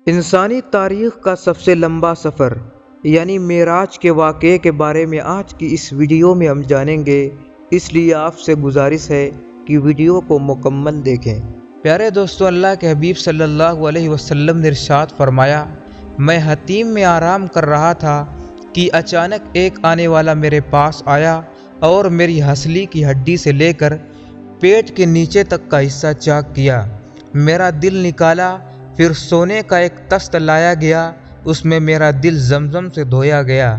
انسانی تاریخ کا سب سے لمبا سفر یعنی معراج کے واقعے کے بارے میں آج کی اس ویڈیو میں ہم جانیں گے، اس لیے آپ سے گزارش ہے کہ ویڈیو کو مکمل دیکھیں۔ پیارے دوستو، اللہ کے حبیب صلی اللہ علیہ وسلم نے ارشاد فرمایا، میں حتیم میں آرام کر رہا تھا کہ اچانک ایک آنے والا میرے پاس آیا اور میری ہنسلی کی ہڈی سے لے کر پیٹ کے نیچے تک کا حصہ چاک کیا، میرا دل نکالا، پھر سونے کا ایک تست لایا گیا، اس میں میرا دل زمزم سے دھویا گیا،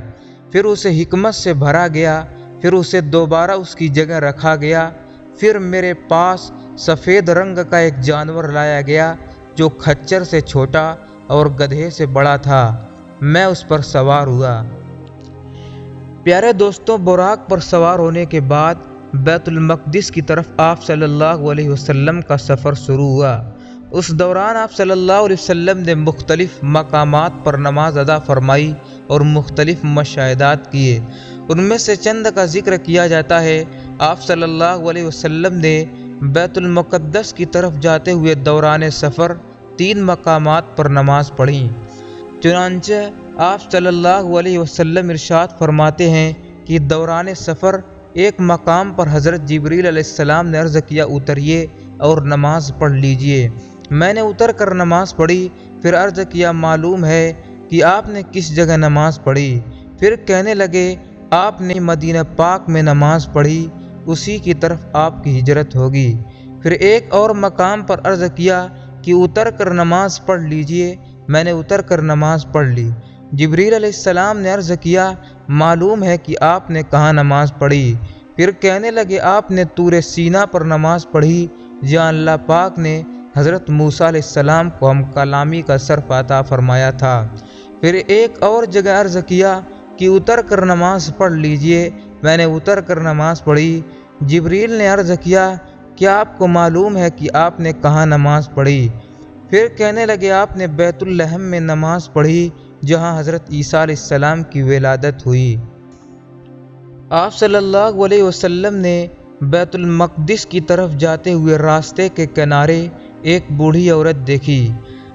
پھر اسے حکمت سے بھرا گیا، پھر اسے دوبارہ اس کی جگہ رکھا گیا، پھر میرے پاس سفید رنگ کا ایک جانور لایا گیا جو کھچر سے چھوٹا اور گدھے سے بڑا تھا، میں اس پر سوار ہوا۔ پیارے دوستوں، براق پر سوار ہونے کے بعد بیت المقدس کی طرف آپ صلی اللہ علیہ وسلم کا سفر شروع ہوا۔ اس دوران آپ صلی اللہ علیہ وسلم نے مختلف مقامات پر نماز ادا فرمائی اور مختلف مشاہدات کیے۔ ان میں سے چند کا ذکر کیا جاتا ہے۔ آپ صلی اللہ علیہ وسلم نے بیت المقدس کی طرف جاتے ہوئے دوران سفر 3 مقامات پر نماز پڑھی۔ چنانچہ آپ صلی اللہ علیہ وسلم ارشاد فرماتے ہیں کہ دوران سفر ایک مقام پر حضرت جبریل علیہ السلام نے عرض کیا، اتریے اور نماز پڑھ لیجئے۔ میں نے اتر کر نماز پڑھی، پھر عرض کیا، معلوم ہے کہ آپ نے کس جگہ نماز پڑھی؟ پھر کہنے لگے، آپ نے مدینہ پاک میں نماز پڑھی، اسی کی طرف آپ کی ہجرت ہوگی۔ پھر ایک اور مقام پر عرض کیا کہ اتر کر نماز پڑھ لیجئے، میں نے اتر کر نماز پڑھ لی۔ جبریل علیہ السلام نے عرض کیا، معلوم ہے کہ آپ نے کہاں نماز پڑھی؟ پھر کہنے لگے، آپ نے طور سینا پر نماز پڑھی، جہاں اللہ پاک نے حضرت موسیٰ علیہ السلام کو ہم کلامی کا شرف عطا فرمایا تھا۔ پھر ایک اور جگہ عرض کیا کہ اتر کر نماز پڑھ لیجئے، میں نے اتر کر نماز پڑھی۔ جبریل نے عرض کیا، کیا آپ کو معلوم ہے کہ آپ نے کہاں نماز پڑھی؟ پھر کہنے لگے، آپ نے بیت لحم میں نماز پڑھی، جہاں حضرت عیسیٰ علیہ السلام کی ولادت ہوئی۔ آپ صلی اللہ علیہ وسلم نے بیت المقدس کی طرف جاتے ہوئے راستے کے کنارے ایک بوڑھی عورت دیکھی۔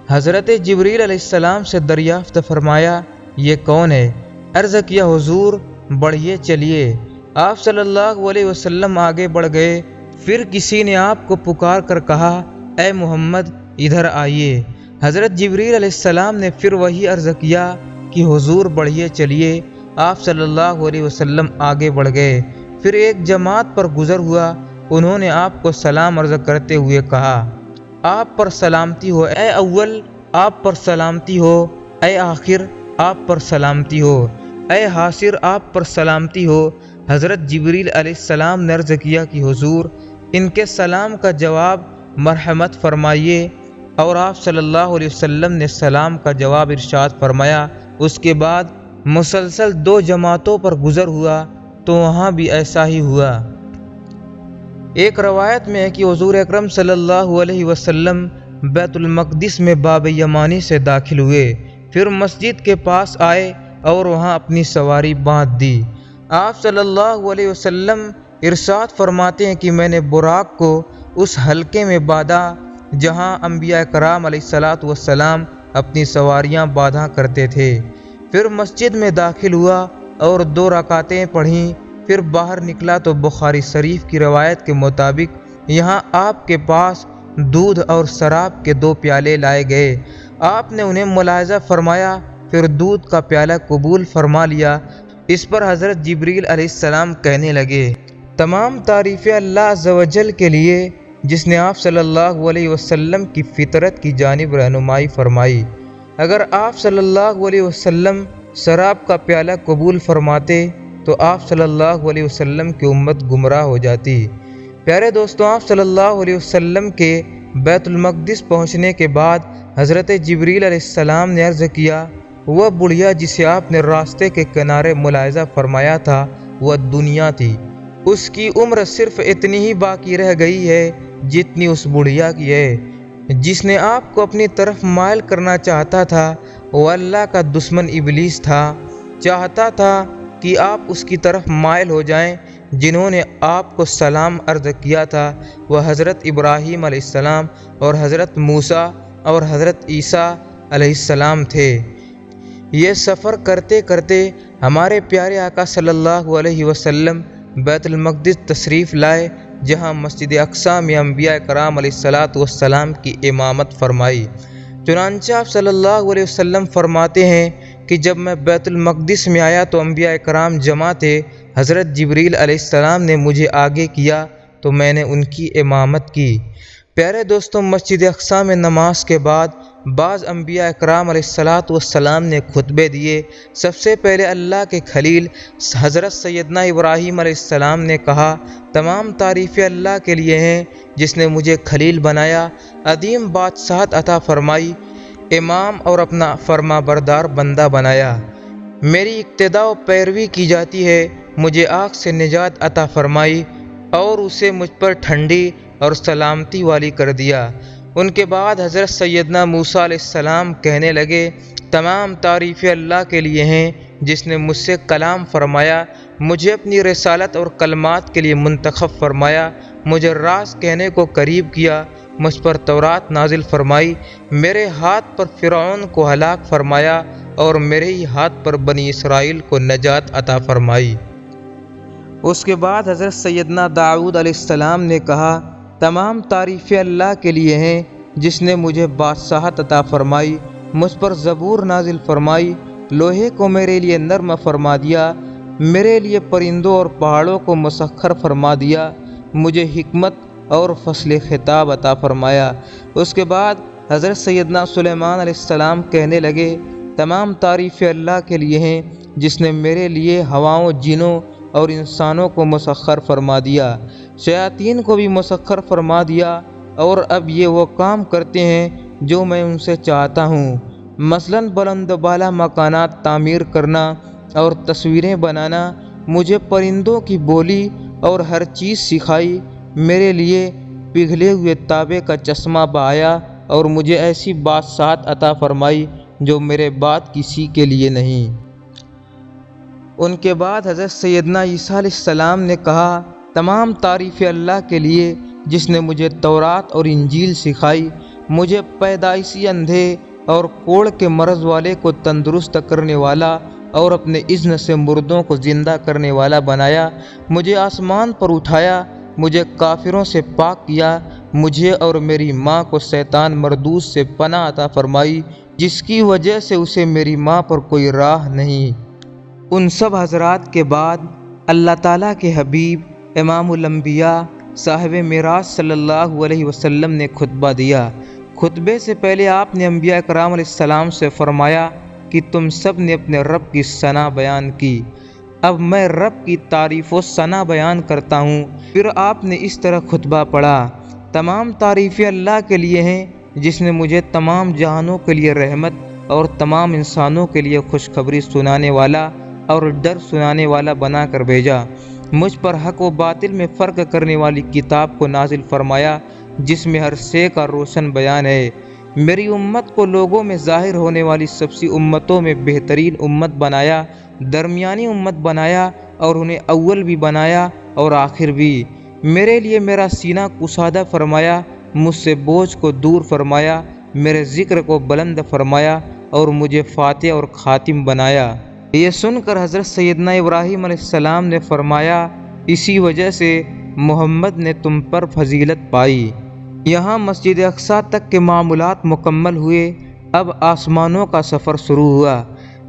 حضرت جبریل علیہ السلام سے دریافت فرمایا، یہ کون ہے؟ عرض کیا، حضور بڑھیے چلیے۔ آپ صلی اللہ علیہ وسلم آگے بڑھ گئے، پھر کسی نے آپ کو پکار کر کہا، اے محمد ادھر آئیے۔ حضرت جبریل علیہ السلام نے پھر وہی عرض کیا کہ حضور بڑھیے چلیے۔ آپ صلی اللہ علیہ وسلم آگے بڑھ گئے، پھر ایک جماعت پر گزر ہوا، انہوں نے آپ کو سلام عرض کرتے ہوئے کہا، آپ پر سلامتی ہو اے اول، آپ پر سلامتی ہو اے آخر، آپ پر سلامتی ہو اے حاصر، آپ پر سلامتی ہو۔ حضرت جبریل علیہ السلام نے عرض کیا کہ حضور ان کے سلام کا جواب مرحمت فرمائیے، اور آپ صلی اللہ علیہ وسلم نے سلام کا جواب ارشاد فرمایا۔ اس کے بعد مسلسل 2 جماعتوں پر گزر ہوا تو وہاں بھی ایسا ہی ہوا۔ ایک روایت میں ہے کہ حضور اکرم صلی اللہ علیہ وسلم بیت المقدس میں باب یمانی سے داخل ہوئے، پھر مسجد کے پاس آئے اور وہاں اپنی سواری باندھ دی۔ آپ صلی اللہ علیہ وسلم ارشاد فرماتے ہیں کہ میں نے براق کو اس حلقے میں باندھا جہاں انبیاء کرام علیہ الصلاۃ والسلام اپنی سواریاں باندھا کرتے تھے، پھر مسجد میں داخل ہوا اور 2 رکعتیں پڑھیں، پھر باہر نکلا تو بخاری شریف کی روایت کے مطابق یہاں آپ کے پاس دودھ اور شراب کے 2 پیالے لائے گئے۔ آپ نے انہیں ملاحظہ فرمایا، پھر دودھ کا پیالہ قبول فرما لیا۔ اس پر حضرت جبریل علیہ السلام کہنے لگے، تمام تعریفیں اللہ عز و جل کے لیے جس نے آپ صلی اللہ علیہ وسلم کی فطرت کی جانب رہنمائی فرمائی۔ اگر آپ صلی اللہ علیہ وسلم شراب کا پیالہ قبول فرماتے تو آپ صلی اللہ علیہ وسلم کی امت گمراہ ہو جاتی۔ پیارے دوستوں، آپ صلی اللہ علیہ وسلم کے بیت المقدس پہنچنے کے بعد حضرت جبریل علیہ السلام نے عرض کیا، وہ بڑھیا جسے آپ نے راستے کے کنارے ملاحظہ فرمایا تھا وہ دنیا تھی، اس کی عمر صرف اتنی ہی باقی رہ گئی ہے جتنی اس بڑھیا کی ہے۔ جس نے آپ کو اپنی طرف مائل کرنا چاہتا تھا وہ اللہ کا دشمن ابلیس تھا، چاہتا تھا کہ آپ اس کی طرف مائل ہو جائیں۔ جنہوں نے آپ کو سلام عرض کیا تھا وہ حضرت ابراہیم علیہ السلام اور حضرت موسیٰ اور حضرت عیسیٰ علیہ السلام تھے۔ یہ سفر کرتے کرتے ہمارے پیارے آقا صلی اللہ علیہ وسلم بیت المقدس تشریف لائے، جہاں مسجد اقصیٰ میں انبیاء کرام علیہ السلام کی امامت فرمائی۔ چنانچہ آپ صلی اللہ علیہ وسلم فرماتے ہیں کہ جب میں بیت المقدس میں آیا تو انبیاء کرام جمع تھے۔ حضرت جبریل علیہ السلام نے مجھے آگے کیا تو میں نے ان کی امامت کی۔ پیارے دوستوں، مسجد اقصیٰ میں نماز کے بعد بعض انبیاء اکرام علیہ السلام نے خطبے دیے۔ سب سے پہلے اللہ کے خلیل حضرت سیدنا ابراہیم علیہ السلام نے کہا، تمام تعریفیں اللہ کے لیے ہیں جس نے مجھے خلیل بنایا، عظیم بادشاہت عطا فرمائی، امام اور اپنا فرما بردار بندہ بنایا۔ میری اقتداء و پیروی کی جاتی ہے، مجھے آگ سے نجات عطا فرمائی اور اسے مجھ پر ٹھنڈی اور سلامتی والی کر دیا۔ ان کے بعد حضرت سیدنا موسیٰ علیہ السلام کہنے لگے، تمام تعریفیں اللہ کے لیے ہیں جس نے مجھ سے کلام فرمایا، مجھے اپنی رسالت اور کلمات کے لیے منتخب فرمایا، مجھے راز کہنے کو قریب کیا، مجھ پر تورات نازل فرمائی، میرے ہاتھ پر فرعون کو ہلاک فرمایا اور میرے ہی ہاتھ پر بنی اسرائیل کو نجات عطا فرمائی۔ اس کے بعد حضرت سیدنا داؤد علیہ السلام نے کہا، تمام تعریفیں اللہ کے لیے ہیں جس نے مجھے بادشاہت عطا فرمائی، مجھ پر زبور نازل فرمائی، لوہے کو میرے لیے نرم فرما دیا، میرے لیے پرندوں اور پہاڑوں کو مسخر فرما دیا، مجھے حکمت اور فصل خطاب عطا فرمایا۔ اس کے بعد حضرت سیدنا سلیمان علیہ السلام کہنے لگے، تمام تعریفیں اللہ کے لیے ہیں جس نے میرے لیے ہواؤں، جنوں اور انسانوں کو مسخر فرما دیا، شیاطین کو بھی مسخر فرما دیا، اور اب یہ وہ کام کرتے ہیں جو میں ان سے چاہتا ہوں، مثلاً بلند و بالا مکانات تعمیر کرنا اور تصویریں بنانا۔ مجھے پرندوں کی بولی اور ہر چیز سکھائی، میرے لیے پگھلے ہوئے تانبے کا چشمہ بہایا اور مجھے ایسی بادشاہت عطا فرمائی جو میرے بعد کسی کے لیے نہیں۔ ان کے بعد حضرت سیدنا عیسیٰ علیہ السلام نے کہا، تمام تعریفیں اللہ کے لیے جس نے مجھے تورات اور انجیل سکھائی، مجھے پیدائشی اندھے اور کوڑ کے مرض والے کو تندرست کرنے والا اور اپنے اذن سے مردوں کو زندہ کرنے والا بنایا، مجھے آسمان پر اٹھایا، مجھے کافروں سے پاک کیا، مجھے اور میری ماں کو شیطان مردود سے پناہ عطا فرمائی جس کی وجہ سے اسے میری ماں پر کوئی راہ نہیں۔ ان سب حضرات کے بعد اللہ تعالیٰ کے حبیب امام الانبیاء صاحب معراج صلی اللہ علیہ وسلم نے خطبہ دیا۔ خطبے سے پہلے آپ نے انبیاء کرام علیہ السلام سے فرمایا کہ تم سب نے اپنے رب کی ثنا بیان کی، اب میں رب کی تعریف و ثنا بیان کرتا ہوں۔ پھر آپ نے اس طرح خطبہ پڑھا، تمام تعریفیں اللہ کے لیے ہیں جس نے مجھے تمام جہانوں کے لیے رحمت اور تمام انسانوں کے لیے خوشخبری سنانے والا اور ڈر سنانے والا بنا کر بھیجا، مجھ پر حق و باطل میں فرق کرنے والی کتاب کو نازل فرمایا جس میں ہر شے کا روشن بیان ہے، میری امت کو لوگوں میں ظاہر ہونے والی سب سی امتوں میں بہترین امت بنایا، درمیانی امت بنایا اور انہیں اول بھی بنایا اور آخر بھی، میرے لیے میرا سینہ کشادہ فرمایا، مجھ سے بوجھ کو دور فرمایا، میرے ذکر کو بلند فرمایا اور مجھے فاتح اور خاتم بنایا۔ یہ سن کر حضرت سیدنا ابراہیم علیہ السلام نے فرمایا، اسی وجہ سے محمد نے تم پر فضیلت پائی۔ یہاں مسجد اقصیٰ تک کے معمولات مکمل ہوئے، اب آسمانوں کا سفر شروع ہوا۔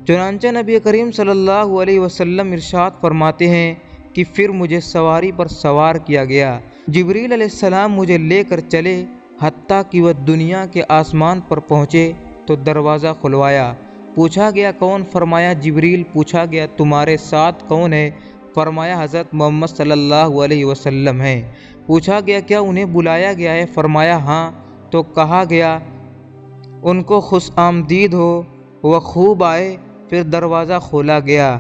چنانچہ نبی کریم صلی اللہ علیہ وسلم ارشاد فرماتے ہیں کہ پھر مجھے سواری پر سوار کیا گیا، جبریل علیہ السلام مجھے لے کر چلے حتیٰ کہ وہ دنیا کے آسمان پر پہنچے تو دروازہ کھلوایا، پوچھا گیا کون؟ فرمایا جبریل۔ پوچھا گیا تمہارے ساتھ کون ہے؟ فرمایا حضرت محمد صلی اللہ علیہ وسلم ہیں۔ پوچھا گیا کیا انہیں بلایا گیا ہے؟ فرمایا ہاں۔ تو کہا گیا ان کو خوش آمدید ہو، وہ خوب آئے۔ پھر دروازہ کھولا گیا،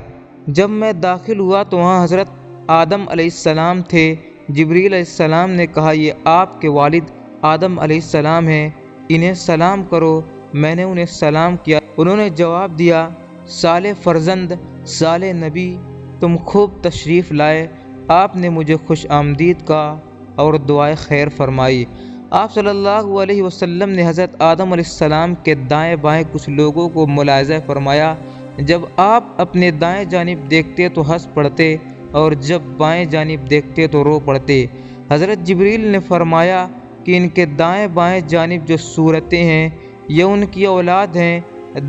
جب میں داخل ہوا تو وہاں حضرت آدم علیہ السلام تھے۔ جبریل علیہ السلام نے کہا یہ آپ کے والد آدم علیہ السلام ہیں، انہیں سلام کرو۔ میں نے انہیں سلام کیا، انہوں نے جواب دیا صالح فرزند، صالح نبی، تم خوب تشریف لائے۔ آپ نے مجھے خوش آمدید کہا اور دعائے خیر فرمائی۔ آپ صلی اللہ علیہ وسلم نے حضرت آدم علیہ السلام کے دائیں بائیں کچھ لوگوں کو ملاحظہ فرمایا، جب آپ اپنے دائیں جانب دیکھتے تو ہنس پڑتے اور جب بائیں جانب دیکھتے تو رو پڑتے۔ حضرت جبریل نے فرمایا کہ ان کے دائیں بائیں جانب جو صورتیں ہیں یہ ان کی اولاد ہیں،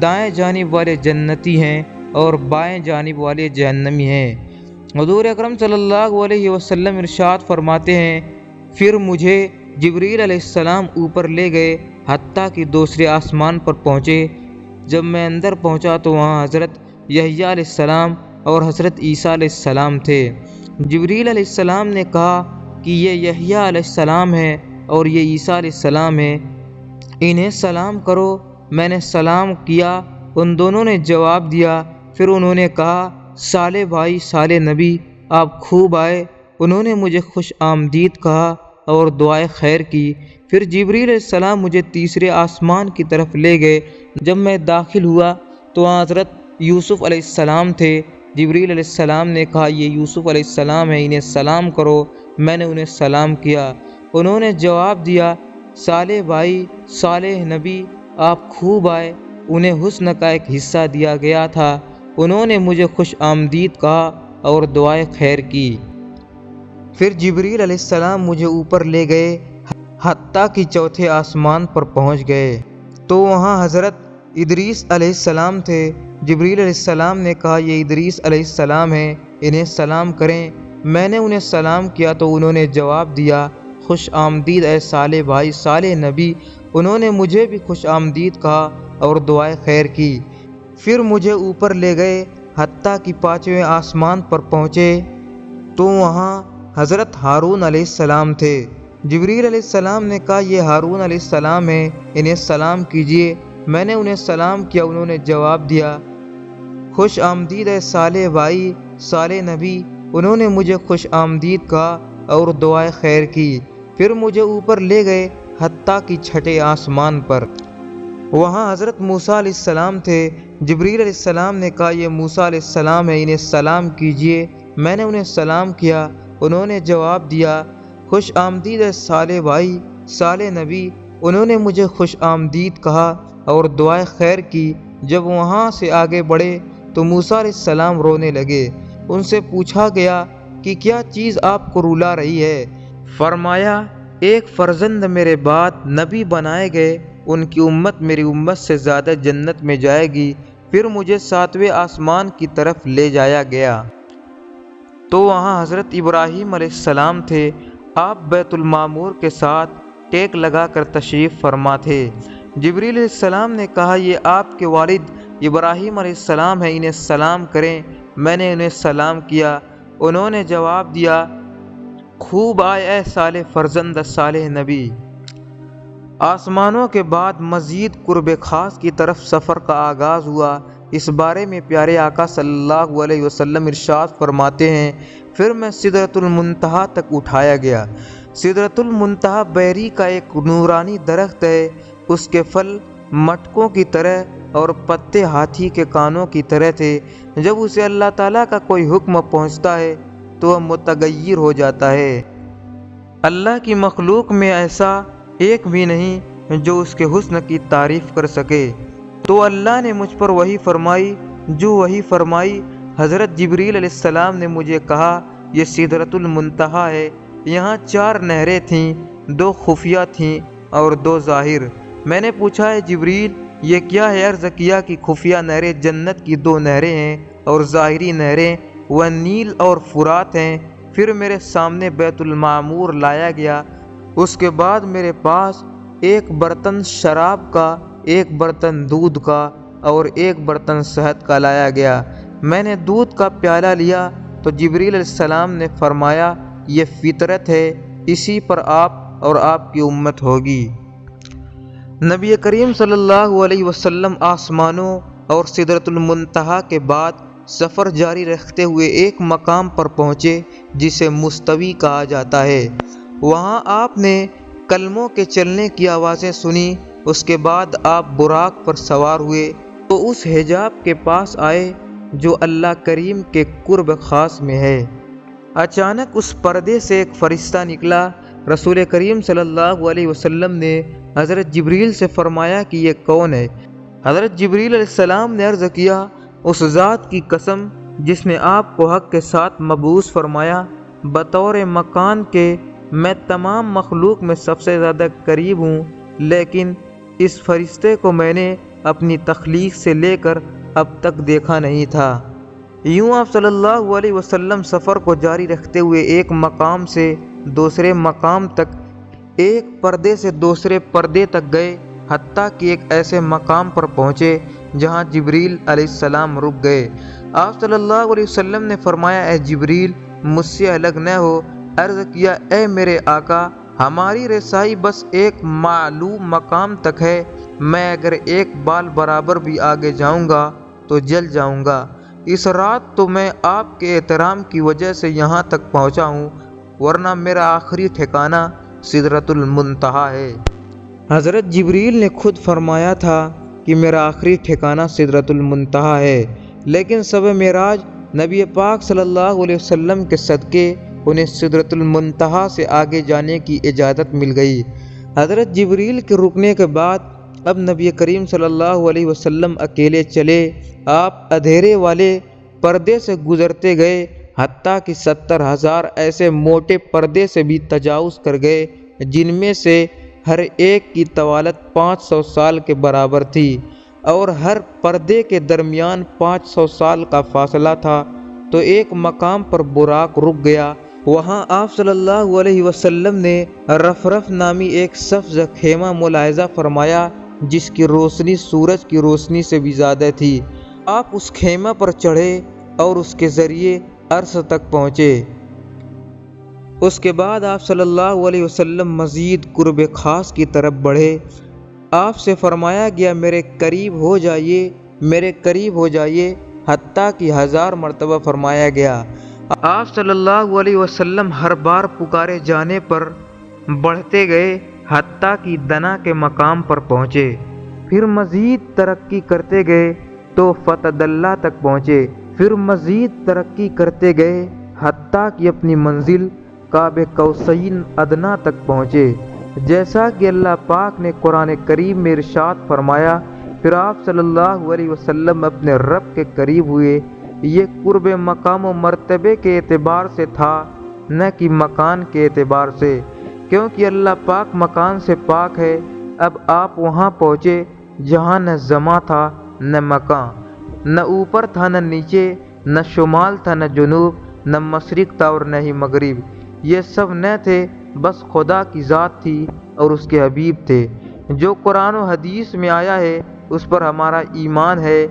دائیں جانب والے جنتی ہیں اور بائیں جانب والے جہنمی ہیں۔ حضور اکرم صلی اللہ علیہ وسلم ارشاد فرماتے ہیں، پھر مجھے جبریل علیہ السلام اوپر لے گئے حتیٰ کہ دوسرے آسمان پر پہنچے۔ جب میں اندر پہنچا تو وہاں حضرت یحییٰ علیہ السلام اور حضرت عیسیٰ علیہ السلام تھے۔ جبریل علیہ السلام نے کہا کہ یہ یحییٰ علیہ السلام ہے اور یہ عیسیٰ علیہ السلام ہے، انہیں سلام کرو۔ میں نے سلام کیا، ان دونوں نے جواب دیا۔ پھر انہوں نے کہا، صالح بھائی، صالح نبی، آپ خوب آئے۔ انہوں نے مجھے خوش آمدید کہا اور دعائے خیر کی۔ پھر جبریل علیہ السلام مجھے تیسرے آسمان کی طرف لے گئے۔ جب میں داخل ہوا تو وہاں حضرت یوسف علیہ السلام تھے۔ جبریل علیہ السلام نے کہا، یہ یوسف علیہ السلام ہے، انہیں سلام کرو۔ میں نے انہیں سلام کیا۔ انہوں نے جواب دیا، صالح بھائی، صالح نبی، آپ خوب آئے۔ انہیں حسن کا ایک حصہ دیا گیا تھا۔ انہوں نے مجھے خوش آمدید کہا اور دعائے خیر کی۔ پھر جبریل علیہ السلام مجھے اوپر لے گئے حتیٰ کہ چوتھے آسمان پر پہنچ گئے تو وہاں حضرت ادریس علیہ السلام تھے۔ جبریل علیہ السلام نے کہا، یہ ادریس علیہ السلام ہیں، انہیں سلام کریں۔ میں نے انہیں سلام کیا تو انہوں نے جواب دیا، خوش آمدید اے صالح بھائی، صالح نبی۔ انہوں نے مجھے بھی خوش آمدید کہا اور دعائے خیر کی۔ پھر مجھے اوپر لے گئے حتیٰ کہ پانچویں آسمان پر پہنچے تو وہاں حضرت ہارون علیہ السلام تھے۔ جبریل علیہ السلام نے کہا، یہ ہارون علیہ السلام ہیں، انہیں سلام کیجیے۔ میں نے انہیں سلام کیا، انہوں نے جواب دیا، خوش آمدید اے صالح بھائی، صالح نبی۔ انہوں نے مجھے خوش آمدید کہا اور دعائے خیر کی۔ پھر مجھے اوپر لے گئے حتیٰ کہ چھٹے آسمان پر، وہاں حضرت موسیٰ علیہ السلام تھے۔ جبریل علیہ السلام نے کہا، یہ موسیٰ علیہ السلام ہے، انہیں سلام کیجیے۔ میں نے انہیں سلام کیا، انہوں نے جواب دیا، خوش آمدید اے صالح بھائی، صالح نبی۔ انہوں نے مجھے خوش آمدید کہا اور دعائے خیر کی۔ جب وہاں سے آگے بڑھے تو موسیٰ علیہ السلام رونے لگے۔ ان سے پوچھا گیا کہ کیا چیز آپ کو رلا رہی ہے؟ فرمایا، ایک فرزند میرے بعد نبی بنائے گئے، ان کی امت میری امت سے زیادہ جنت میں جائے گی۔ پھر مجھے ساتویں آسمان کی طرف لے جایا گیا تو وہاں حضرت ابراہیم علیہ السلام تھے۔ آپ بیت المعمور کے ساتھ ٹیک لگا کر تشریف فرما تھے۔ جبریل علیہ السلام نے کہا، یہ آپ کے والد ابراہیم علیہ السلام ہیں، انہیں سلام کریں۔ میں نے انہیں سلام کیا، انہوں نے جواب دیا، خوب آئے اے صالح فرزند صالح نبی۔ آسمانوں کے بعد مزید قرب خاص کی طرف سفر کا آغاز ہوا۔ اس بارے میں پیارے آقا صلی اللہ علیہ وسلم ارشاد فرماتے ہیں، پھر میں سدرۃ المنتہا تک اٹھایا گیا۔ سدرۃ المنتہا بیری کا ایک نورانی درخت ہے، اس کے پھل مٹکوں کی طرح اور پتے ہاتھی کے کانوں کی طرح تھے۔ جب اسے اللہ تعالیٰ کا کوئی حکم پہنچتا ہے تو وہ متغیر ہو جاتا ہے۔ اللہ کی مخلوق میں ایسا ایک بھی نہیں جو اس کے حسن کی تعریف کر سکے۔ تو اللہ نے مجھ پر وحی فرمائی، جو وحی فرمائی حضرت جبریل علیہ السلام نے مجھے کہا، یہ سدرۃ المنتہا ہے۔ یہاں 4 نہریں تھیں، 2 خفیہ تھیں اور 2 ظاہر۔ میں نے پوچھا، ہے جبریل یہ کیا ہے؟ عرض کیا کہ خفیہ نہریں جنت کی 2 نہریں ہیں اور ظاہری نہریں وہ نیل اور فرات ہیں۔ پھر میرے سامنے بیت المعمور لایا گیا۔ اس کے بعد میرے پاس ایک برتن شراب کا، ایک برتن دودھ کا اور ایک برتن شہد کا لایا گیا۔ میں نے دودھ کا پیالہ لیا تو جبریل علیہ السلام نے فرمایا، یہ فطرت ہے، اسی پر آپ اور آپ کی امت ہوگی۔ نبی کریم صلی اللہ علیہ وسلم آسمانوں اور سدرۃ المنتہا کے بعد سفر جاری رکھتے ہوئے ایک مقام پر پہنچے جسے مستوی کہا جاتا ہے۔ وہاں آپ نے کلموں کے چلنے کی آوازیں سنی۔ اس کے بعد آپ براق پر سوار ہوئے تو اس حجاب کے پاس آئے جو اللہ کریم کے قرب خاص میں ہے۔ اچانک اس پردے سے ایک فرشتہ نکلا رسول کریم صلی اللہ علیہ وسلم نے حضرت جبریل سے فرمایا کہ یہ کون ہے؟ حضرت جبریل علیہ السلام نے عرض کیا، اس ذات کی قسم جس نے آپ کو حق کے ساتھ مبعوث فرمایا، بطور مکان کے میں تمام مخلوق میں سب سے زیادہ قریب ہوں، لیکن اس فرشتے کو میں نے اپنی تخلیق سے لے کر اب تک دیکھا نہیں تھا۔ یوں آپ صلی اللہ علیہ وسلم سفر کو جاری رکھتے ہوئے ایک مقام سے دوسرے مقام تک، ایک پردے سے دوسرے پردے تک گئے، حتیٰ کہ ایک ایسے مقام پر پہنچے جہاں جبریل علیہ السلام رک گئے۔ آپ صلی اللہ علیہ وسلم نے فرمایا، اے جبریل، مجھ سے الگ نہ ہو۔ عرض کیا، اے میرے آقا، ہماری رسائی بس ایک معلوم مقام تک ہے، میں اگر ایک بال برابر بھی آگے جاؤں گا تو جل جاؤں گا۔ اس رات تو میں آپ کے احترام کی وجہ سے یہاں تک پہنچا ہوں، ورنہ میرا آخری ٹھکانہ سدرۃ المنتہا ہے۔ حضرت جبریل نے خود فرمایا تھا کہ میرا آخری ٹھکانہ سدرۃ المنتہا ہے، لیکن شب معراج نبی پاک صلی اللہ علیہ وسلم کے صدقے انہیں سدرۃ المنتہا سے آگے جانے کی اجازت مل گئی۔ حضرت جبریل کے رکنے کے بعد اب نبی کریم صلی اللہ علیہ وسلم اکیلے چلے۔ آپ اندھیرے والے پردے سے گزرتے گئے، حتیٰ کہ 70,000 ایسے موٹے پردے سے بھی تجاوز کر گئے جن میں سے ہر ایک کی طوالت 500 سال کے برابر تھی، اور ہر پردے کے درمیان 500 سال کا فاصلہ تھا۔ تو ایک مقام پر براق رک گیا، وہاں آپ صلی اللہ علیہ وسلم نے رفرف نامی ایک سبز خیمہ ملاحظہ فرمایا جس کی روشنی سورج کی روشنی سے بھی زیادہ تھی۔ آپ اس خیمہ پر چڑھے اور اس کے ذریعے عرش تک پہنچے۔ اس کے بعد آپ صلی اللہ علیہ وسلم مزید قرب خاص کی طرف بڑھے۔ آپ سے فرمایا گیا، میرے قریب ہو جائیے، میرے قریب ہو جائیے، حتیٰ کہ 1000 مرتبہ فرمایا گیا۔ آپ صلی اللہ علیہ وسلم ہر بار پکارے جانے پر بڑھتے گئے، حتیٰ کہ دنا کے مقام پر پہنچے۔ پھر مزید ترقی کرتے گئے تو فتح اللہ تک پہنچے۔ پھر مزید ترقی کرتے گئے حتیٰ کہ اپنی منزل قاب قوسین ادنیٰ تک پہنچے، جیسا کہ اللہ پاک نے قرآن کریم میں ارشاد فرمایا۔ پھر آپ صلی اللہ علیہ وسلم اپنے رب کے قریب ہوئے۔ یہ قرب مقام و مرتبے کے اعتبار سے تھا، نہ کہ مکان کے اعتبار سے، کیونکہ اللہ پاک مکان سے پاک ہے۔ اب آپ وہاں پہنچے جہاں نہ زماں تھا نہ مکان، نہ اوپر تھا نہ نیچے، نہ شمال تھا نہ جنوب، نہ مشرق تھا اور نہ ہی مغرب۔ یہ سب نہ تھے، بس خدا کی ذات تھی اور اس کے حبیب تھے۔ جو قرآن و حدیث میں آیا ہے اس پر ہمارا ایمان ہے،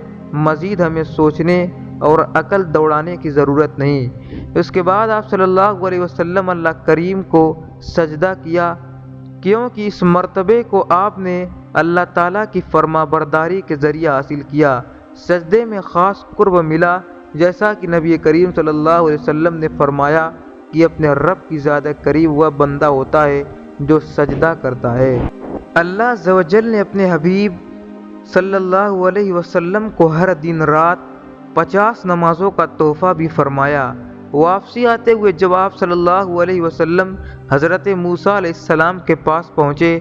مزید ہمیں سوچنے اور عقل دوڑانے کی ضرورت نہیں۔ اس کے بعد آپ صلی اللہ علیہ وسلم اللہ کریم کو سجدہ کیا، کیونکہ اس مرتبے کو آپ نے اللہ تعالیٰ کی فرما برداری کے ذریعے حاصل کیا۔ سجدے میں خاص قرب ملا، جیسا کہ نبی کریم صلی اللہ علیہ وسلم نے فرمایا کہ اپنے رب کی زیادہ قریب وہ بندہ ہوتا ہے جو سجدہ کرتا ہے۔ اللہ عز و جل نے اپنے حبیب صلی اللہ علیہ وسلم کو ہر دن رات 50 نمازوں کا تحفہ بھی فرمایا۔ واپسی آتے ہوئے جب آپ صلی اللہ علیہ وسلم حضرت موسیٰ علیہ السلام کے پاس پہنچے،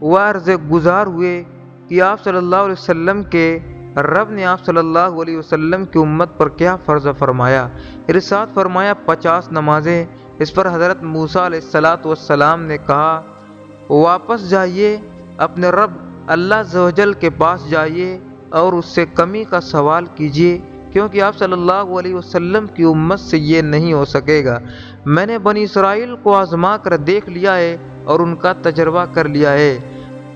وہ عرض گزار ہوئے کہ آپ صلی اللہ علیہ وسلم کے رب نے آپ صلی اللہ علیہ وسلم کی امت پر کیا فرض فرمایا؟ ارشاد فرمایا 50 نمازیں۔ اس پر حضرت موسیٰ علیہ السلام نے کہا، واپس جائیے، اپنے رب اللہ عز و جل کے پاس جائیے اور اس سے کمی کا سوال کیجیے، کیونکہ آپ صلی اللہ علیہ وسلم کی امت سے یہ نہیں ہو سکے گا۔ میں نے بنی اسرائیل کو آزما کر دیکھ لیا ہے اور ان کا تجربہ کر لیا ہے۔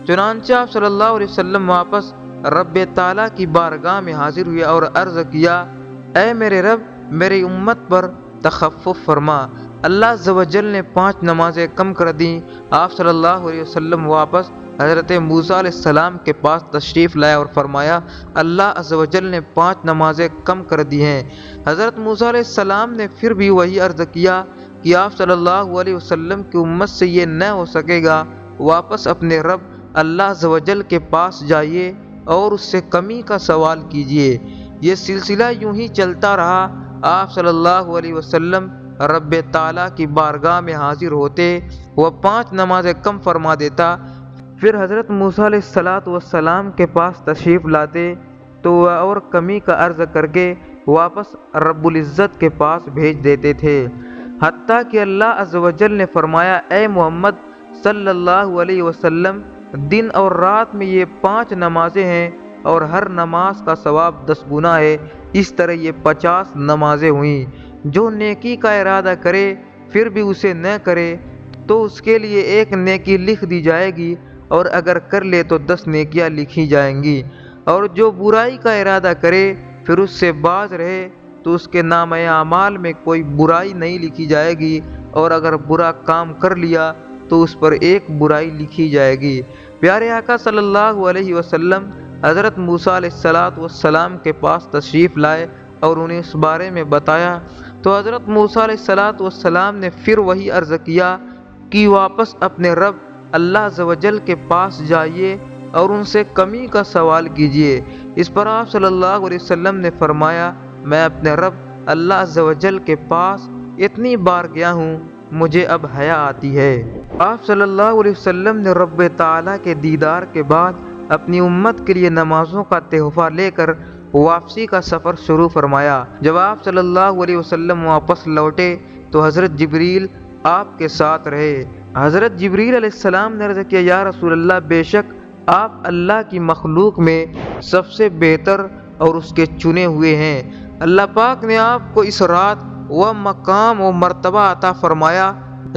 چنانچہ آپ صلی اللہ علیہ وسلم واپس رب تعالیٰ کی بارگاہ میں حاضر ہوئے اور عرض کیا، اے میرے رب، میری امت پر تخفف فرما۔ اللہ عز و جل نے 5 نمازیں کم کر دیں۔ آپ صلی اللہ علیہ وسلم واپس حضرت موسیٰ علیہ السلام کے پاس تشریف لائے اور فرمایا، اللہ عز و جل نے 5 نمازیں کم کر دی ہیں۔ حضرت موسیٰ علیہ السلام نے پھر بھی وہی عرض کیا کہ آپ صلی اللہ علیہ وسلم کی امت سے یہ نہ ہو سکے گا، واپس اپنے رب اللہ عز و جل کے پاس جائیے اور اس سے کمی کا سوال کیجیے۔ یہ سلسلہ یوں ہی چلتا رہا۔ آپ صلی اللہ علیہ وسلم رب تعالیٰ کی بارگاہ میں حاضر ہوتے وہ 5 نمازیں کم فرما دیتا۔ پھر حضرت موسیٰ علیہ السلام کے پاس تشریف لاتے تو وہ اور کمی کا عرض کر کے واپس رب العزت کے پاس بھیج دیتے تھے، حتیٰ کہ اللہ عز و جل نے فرمایا، اے محمد صلی اللہ علیہ وسلم، دن اور رات میں یہ 5 نمازیں ہیں اور ہر نماز کا ثواب 10 گنا ہے۔ اس طرح یہ 50 نمازیں ہوئیں۔ جو نیکی کا ارادہ کرے پھر بھی اسے نہ کرے تو اس کے لیے 1 نیکی لکھ دی جائے گی، اور اگر کر لے تو 10 نیکیاں لکھی جائیں گی، اور جو برائی کا ارادہ کرے پھر اس سے باز رہے تو اس کے نامہ اعمال میں کوئی برائی نہیں لکھی جائے گی، اور اگر برا کام کر لیا تو اس پر 1 برائی لکھی جائے گی۔ پیارے آقا صلی اللہ علیہ وسلم حضرت موسیٰ علیہ السلام کے پاس تشریف لائے اور انہیں اس بارے میں بتایا تو حضرت موسیٰ علیہ السلام نے پھر وہی عرض کیا کہ واپس اپنے رب اللہ عز و جل کے پاس جائیے اور ان سے کمی کا سوال کیجیے۔ اس پر آپ صلی اللہ علیہ وسلم نے فرمایا، میں اپنے رب اللہ عز و جل کے پاس اتنی بار گیا ہوں، مجھے اب حیا آتی ہے۔ آپ صلی اللہ علیہ وسلم نے رب تعالیٰ کے دیدار کے بعد اپنی امت کے لیے نمازوں کا تحفہ لے کر واپسی کا سفر شروع فرمایا۔ جب آپ صلی اللہ علیہ وسلم واپس لوٹے تو حضرت جبریل آپ کے ساتھ رہے۔ حضرت جبریل علیہ السلام نے عرض کیا، یا رسول اللہ، بے شک آپ اللہ کی مخلوق میں سب سے بہتر اور اس کے چنے ہوئے ہیں۔ اللہ پاک نے آپ کو اس رات وہ مقام و مرتبہ عطا فرمایا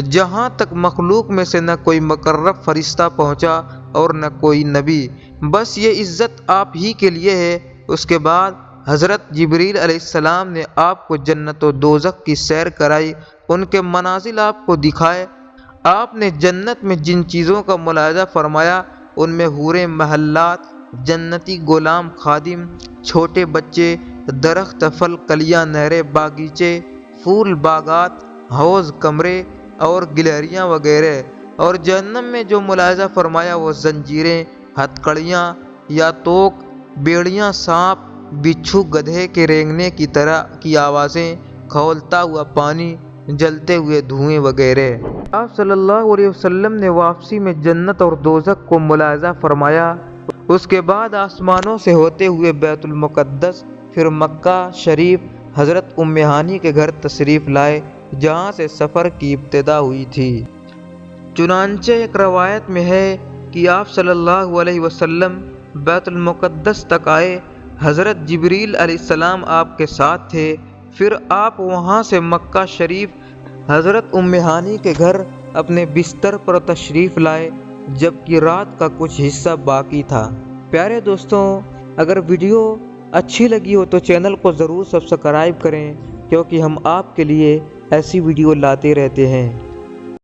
جہاں تک مخلوق میں سے نہ کوئی مقرب فرشتہ پہنچا اور نہ کوئی نبی، بس یہ عزت آپ ہی کے لیے ہے۔ اس کے بعد حضرت جبریل علیہ السلام نے آپ کو جنت و دوزخ کی سیر کرائی، ان کے منازل آپ کو دکھائے۔ آپ نے جنت میں جن چیزوں کا ملاحظہ فرمایا ان میں حوریں محلات، جنتی غلام خادم، چھوٹے بچے، درخت پھل کلیاں، نہریں، باغیچے، پھول باغات، حوض کمرے اور گلہریاں وغیرہ، اور جہنم میں جو ملاحظہ فرمایا وہ زنجیریں، ہتھکڑیاں یا توق، بیڑیاں، سانپ، بچھو، گدھے کے رینگنے کی طرح کی آوازیں، کھولتا ہوا پانی، جلتے ہوئے دھوئیں وغیرہ۔ آپ صلی اللہ علیہ وسلم نے واپسی میں جنت اور دوزخ کو ملاحظہ فرمایا۔ اس کے بعد آسمانوں سے ہوتے ہوئے بیت المقدس، پھر مکہ شریف، حضرت ام ہانی کے گھر تشریف لائے جہاں سے سفر کی ابتدا ہوئی تھی۔ چنانچہ ایک روایت میں ہے کہ آپ صلی اللہ علیہ وسلم بیت المقدس تک آئے، حضرت جبریل علیہ السلام آپ کے ساتھ تھے، پھر آپ وہاں سے مکہ شریف حضرت ام ہانی کے گھر اپنے بستر پر تشریف لائے جبکہ رات کا کچھ حصہ باقی تھا۔ پیارے دوستوں، اگر ویڈیو اچھی لگی ہو تو چینل کو ضرور سبسکرائب کریں، کیونکہ ہم آپ کے لیے ایسی ویڈیو لاتے رہتے ہیں۔